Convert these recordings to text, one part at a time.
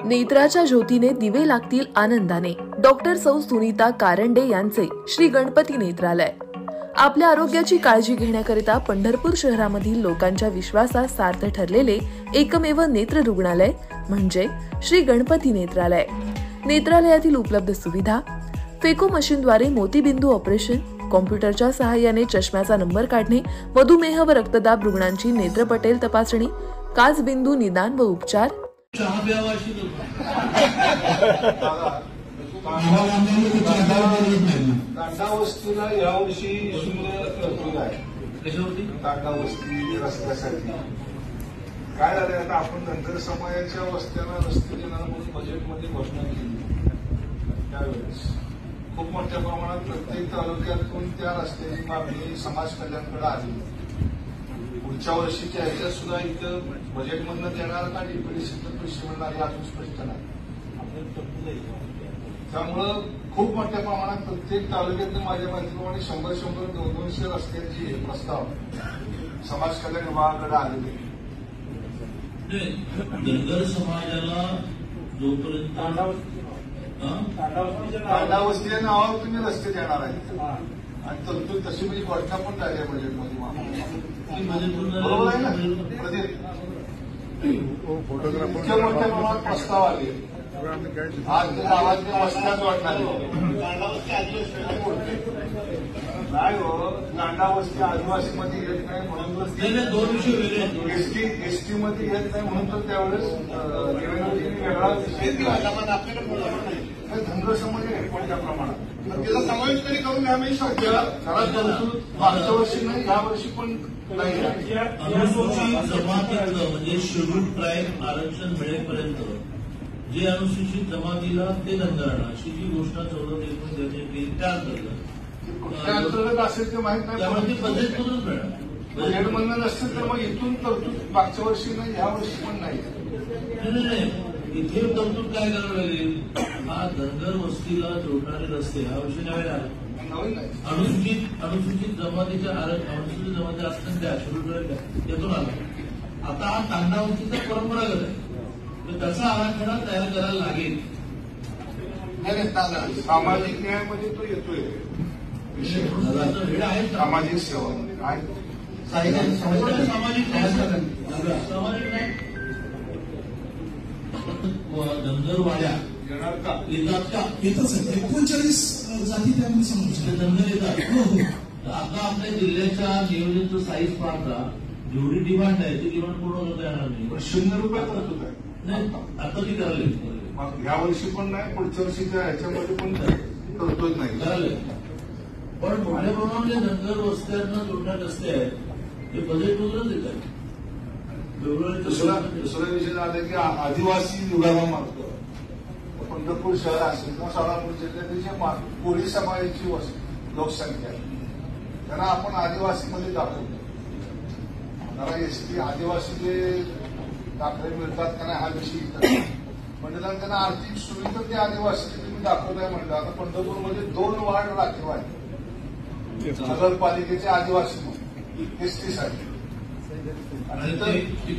नेत्राच्या ज्योतीने दिवे लागतील आनंदाने. डॉक्टर सौ सुनीता कारंडे यांचे श्री गणपती नेत्रालय. आपल्या आरोग्याची काळजी घेण्याकरिता पंढरपूर शहरामधील लोकांच्या विश्वासात सार्थ ठरलेले एकमेव नेत्र रुग्णालय म्हणजे श्री गणपती नेत्रालय. नेत्रालयातील उपलब्ध सुविधा: फेको मशीनद्वारे मोतीबिंदू ऑपरेशन, कॉम्प्युटरच्या सहाय्याने चष्म्याचा नंबर काढणे, मधुमेह व रक्तदाब रुग्णांची नेत्रपटेल तपासणी, काचबिंदू निदान व उपचार. तांडावस्तीला यावर्षी तरतूद आहे. तांडावस्ती रस्त्यासाठी काय झालंय, आता आपण धनगर समाजाच्या वस्त्यांना रस्ते देणार म्हणून बजेटमध्ये घोषणा केली. त्यावेळेस खूप मोठ्या प्रमाणात प्रत्येक तालुक्यातून त्या रस्त्याची मागणी समाज कल्याणकडे आली. पुढच्या वर्षीच्या ह्याच्यात सुद्धा इथं बजेटमधनं देणार का डीपीडीसीतून पैसे मिळणार हे अजून स्पष्ट नाही. त्यामुळं खूप मोठ्या प्रमाणात प्रत्येक तालुक्यातून माझ्या माहितीप्रमाणे 100-200 रस्त्यांची प्रस्ताव समाज कल्याण विभागाकडे आलेले. धनगर समाजाला जोपर्यंत तांडावस्ती नावावर तुम्ही रस्ते देणार आहेत आणि तरतूद तशी म्हणजे घोषणा पण झाली आहे बजेटमध्ये. बरोबर आहे ना प्रदीप? इतक्या मोठ्या प्रमाणात प्रस्ताव आले. आज गावातल्या वस्त्याच वाटणार नाही हो. तांडावस्ती आदिवासीमध्ये येत नाही म्हणून एसटी मध्ये येत नाही म्हणून तर त्यावेळेस वेगळा धनगर समाज आहे मोठ्या प्रमाणात. त्याचा समावेश तरी करून घ्या. मी मागच्या वर्षी नाही, या वर्षी पण नाही. अनुसूचित जमातीतलं म्हणजे शेड्यूल ट्राईब आरक्षण मिळेपर्यंत जे अनुसूचित जमातीला ते धनगरांना अशी जी घोषणा 14 देण्यात येईल त्या अंतर्गत असेल ते माहित नाही. त्यामुळे बजेटमधूनच मिळणार. बजेटमधनं नसतील तर मग इथून तरतूद मागच्या वर्षी नाही, या वर्षी पण नाही. इथे तरतूद काय करावं लागेल? हा धनगर वस्तीला जोडणारे रस्ते हा विषय नव्हे आले. अनुसूचित जमातीच्या अनुसूचित जमाती असताना त्या शेड्यूल यातून आला. आता हा तांडावस्तीचा परंपरागत आहे, तर त्याचा आराखडा तयार करायला लागेल. नाही, सामाजिक न्यायामध्ये तो येतोय. सामाजिक सेवा सामाजिक न्याय धनगरवाड्या येतात का? येतात सर. 39 जाती त्यामध्ये समाविष्ट धनगर येतात. आता आपल्या जिल्ह्याच्या नियोजनचं साईज पाहता जेवढी डिमांड आहे ती डिमांड पूर्ण करता येणार नाही. ₹0 तरतूद आहे. नाही, आता ती करायला या वर्षी पण नाही, पुढच्या वर्षीच्या ह्याच्यामध्ये पण तरतूद नाही करायला. पण मोठ्या प्रमाणात धनगर वस्त्यांना जोडण्यात रस्ते आहेत ते बजेटमधूनच येत आहेत. दुसरा विषय झाला की आदिवासी विभागामार्फत पंढरपूर शहर असेल किंवा सोलापूर जिल्ह्यातील जे कोळी समाजाची लोकसंख्या आहे त्यांना आपण आदिवासीमध्ये दाखवतो. जरा एसटी आदिवासी जे दाखले मिळतात त्यांना हा विषय म्हणजे त्यांना आर्थिक सुविधा ते आदिवासी तुम्ही दाखवताय म्हणलं. आता पंढरपूरमध्ये 2 वार्ड राखीव आहे नगरपालिकेचे आदिवासी एसटीसाठी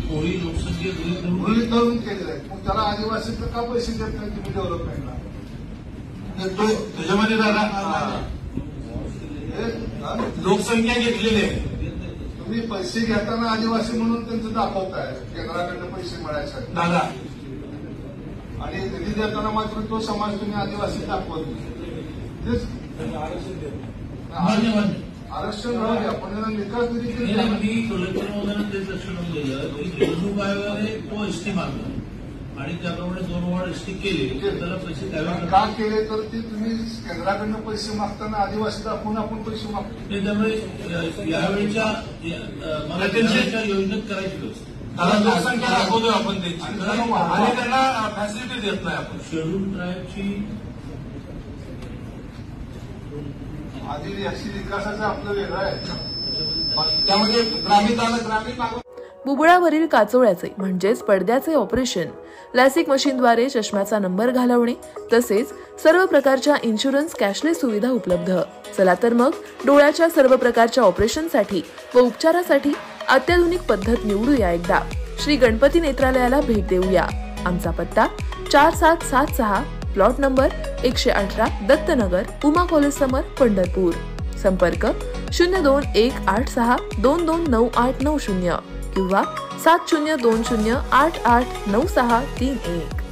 कोळी लोकसंख्या गृहीत धरून केलेलं आहे. मग त्याला आदिवासीचं का पैसे देत नाही तुम्ही डेव्हलपमेंटला? त्याच्यामध्ये लोकसंख्या घेतलेली आहे. तुम्ही पैसे घेताना आदिवासी म्हणून त्यांचं दाखवताय केंद्राकडनं पैसे मिळायसाठी दादा, आणि निधी देताना मात्र तो समाज तुम्ही आदिवासी दाखवत नाही. आरक्षण राहू द्या, पण विकास निधी मी कलेक्टर महोदयांना तेच लक्षण दिलं की निवडणूक आयोगाने तो एसटी मागला आणि त्याप्रमाणे 2 वार्ड एसटी केले. त्याला पैसे द्यावे का केले तर ते तुम्ही केंद्राकडनं पैसे मागताना आदिवासी दाखवून आपण पैसे मागतो. त्यामुळे यावेळीच्या योजनेत करायची व्यवस्था लोकसंख्या दाखवतोय आपण त्यांची आणि त्यांना फॅसिलिटी देत नाही आपण. शेड्यूल ट्राईबची आदिवासी विकासाचं आपलं वेगळं आहे. त्यामध्ये ग्रामीण बुबुळावरील काचोळ्याचे म्हणजेच पडद्याचे ऑपरेशन, लॅसिक मशीनद्वारे चष्म्याचा नंबर घालवणे तसेच सर्व प्रकारच्या इन्शुरन्स कॅशलेस सुविधा उपलब्ध. चला तर मग डोळ्याच्या सर्व प्रकारच्या ऑपरेशनसाठी व उपचारासाठी अत्याधुनिक पद्धत निवडूया. एकदा श्री गणपती नेत्रालयाला भेट देऊया. आमचा पत्ता 4776 plot number 118 Dattanagar Uma college समोर पंढरपूर. संपर्क 02186 229890 किंवा 7020889631.